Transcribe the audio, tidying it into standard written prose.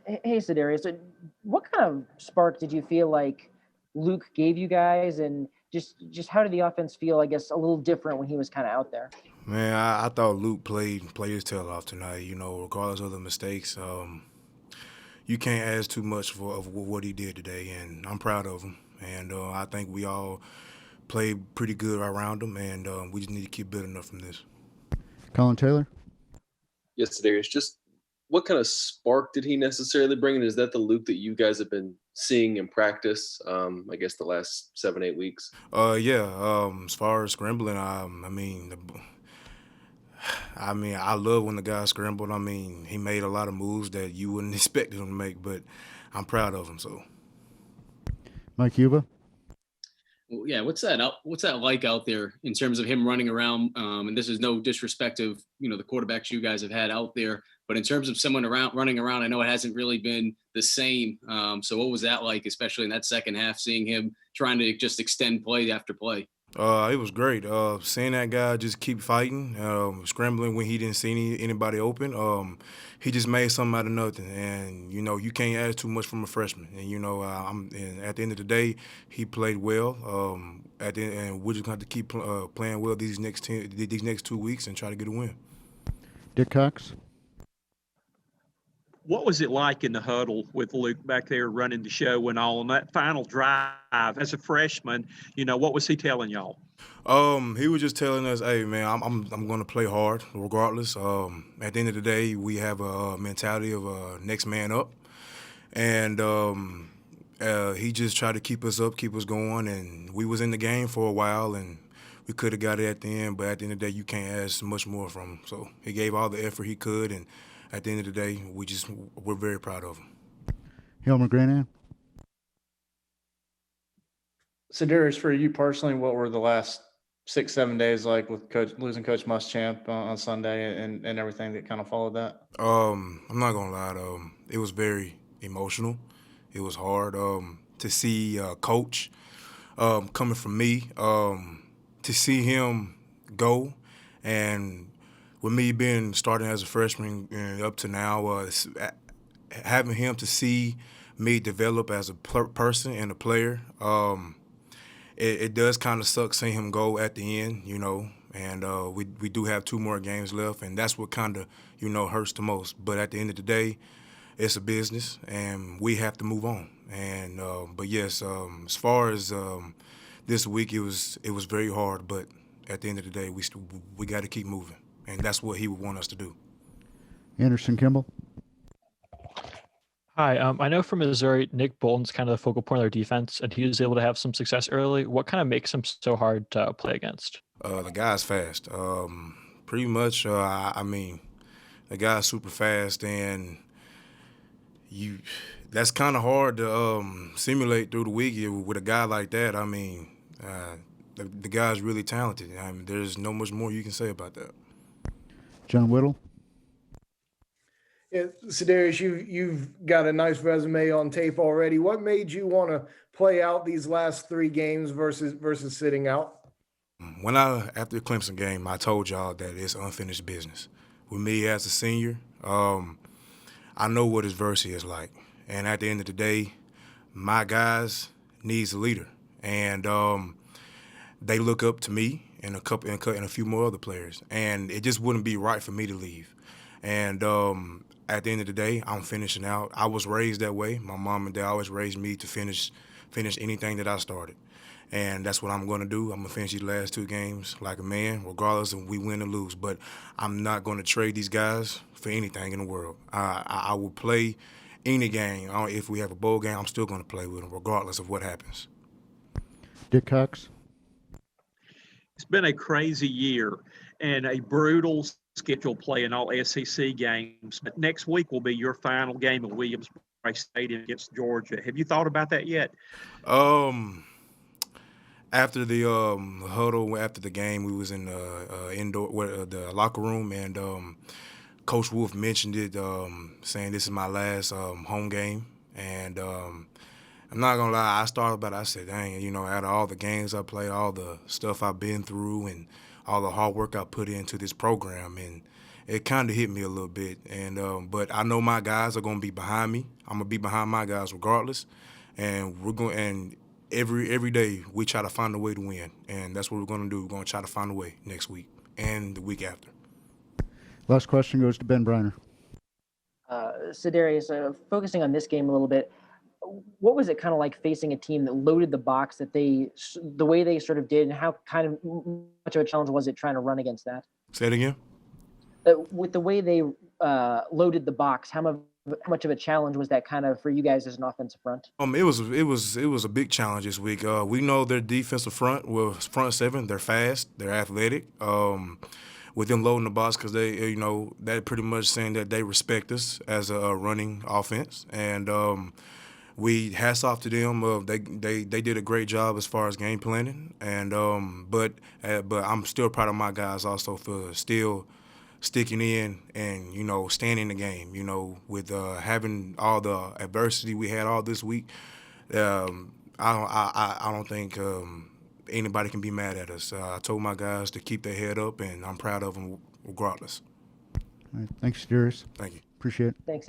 Hey, Sadarius, what kind of spark did you feel like Luke gave you guys, and just how did the offense feel? I guess a little different when he was kind of out there. Man, I thought Luke played his tail off tonight. Regardless of the mistakes, you can't ask too much of what he did today, and I'm proud of him. And I think we all played pretty good around him, and we just need to keep building up from this. Colin Taylor? Yes, Sadarius. Just what kind of spark did he necessarily bring? And is that the Luke that you guys have been seeing in practice? I guess the last 7-8 weeks. Yeah. As far as scrambling, I love when the guy scrambled. I mean, he made a lot of moves that you wouldn't expect him to make, but I'm proud of him. So, Mike Yuba? Well, yeah, what's that like out there in terms of him running around? And this is no disrespect of the quarterbacks you guys have had out there, but in terms of someone running around, I know it hasn't really been the same. So what was that like, especially in that second half, seeing him trying to just extend play after play? it was great. Seeing that guy just keep fighting, scrambling when he didn't see anybody open. He just made something out of nothing, and you can't ask too much from a freshman. And at the end of the day, he played well. And we're just going to keep playing well these next 2 weeks and try to get a win. Dick Cox? What was it like in the huddle with Luke back there running the show and all on that final drive as a freshman? What was he telling y'all? He was just telling us, "Hey, man, I'm going to play hard regardless. At the end of the day, we have a mentality of next man up, and he just tried to keep us up, keep us going, and we was in the game for a while, and we could have got it at the end, but at the end of the day, you can't ask much more from him. So he gave all the effort he could, and at the end of the day, we're very proud of him." Hilmer Granahan? Sadarius, for you personally, what were the last 6-7 days like with losing Coach Muschamp on Sunday and everything that kind of followed that? I'm not gonna lie, it was very emotional. It was hard to see Coach coming from me, to see him go, and with me being starting as a freshman up to now, having him to see me develop as a person and a player, it does kind of suck seeing him go at the end, and we do have 2 more games left, and that's what kind of, hurts the most. But at the end of the day, it's a business, and we have to move on. And but yes, as far as this week, it was very hard, but at the end of the day, we got to keep moving. And that's what he would want us to do. Anderson Kimball? Hi, I know from Missouri, Nick Bolton's kind of the focal point of their defense, and he was able to have some success early. What kind of makes him so hard to play against? The guy's fast. Pretty much, the guy's super fast, and that's kind of hard to simulate through the week with a guy like that. The guy's really talented. There's no much more you can say about that. John Whittle? Yeah, Sadarius, you've got a nice resume on tape already. What made you want to play out these last 3 games versus sitting out? After the Clemson game, I told y'all that it's unfinished business. With me as a senior, I know what adversity is like. And at the end of the day, my guys needs a leader. And they look up to me and a few more other players. And it just wouldn't be right for me to leave. And at the end of the day, I'm finishing out. I was raised that way. My mom and dad always raised me to finish anything that I started. And that's what I'm going to do. I'm going to finish these last 2 games like a man, regardless if we win or lose. But I'm not going to trade these guys for anything in the world. I will play any game. If we have a bowl game, I'm still going to play with them, regardless of what happens. Dick Cox? It's been a crazy year and a brutal schedule play in all SEC games. But next week will be your final game at Williams-Brice Stadium against Georgia. Have you thought about that yet? After the huddle, after the game, we was in the locker room, and Coach Wolf mentioned it, saying this is my last home game. And I'm not gonna lie, I started about it. I said, dang, out of all the games I played, all the stuff I've been through, and all the hard work I put into this program, and it kind of hit me a little bit. And but I know my guys are going to be behind me. I'm gonna be behind my guys regardless, and we're going and every day we try to find a way to win, and that's what we're going to do. We're going to try to find a way next week and the week after. Last question goes to Ben Briner. Sadarius, focusing on this game a little bit, what was it kind of like facing a team that loaded the box the way they sort of did, and how kind of much of a challenge was it trying to run against that? Say it again. With the way they loaded the box, how much of a challenge was that kind of for you guys as an offensive front? It was a big challenge this week. We know their defensive front, well, front seven, they're fast, they're athletic. With them loading the box, because they, that pretty much saying that they respect us as a running offense, and we hats off to them. They did a great job as far as game planning, and but I'm still proud of my guys also for still sticking in and staying in the game. With having all the adversity we had all this week, I don't think anybody can be mad at us. I told my guys to keep their head up, and I'm proud of them regardless. All right. Thanks, Sadarius. Thank you. Appreciate it. Thanks.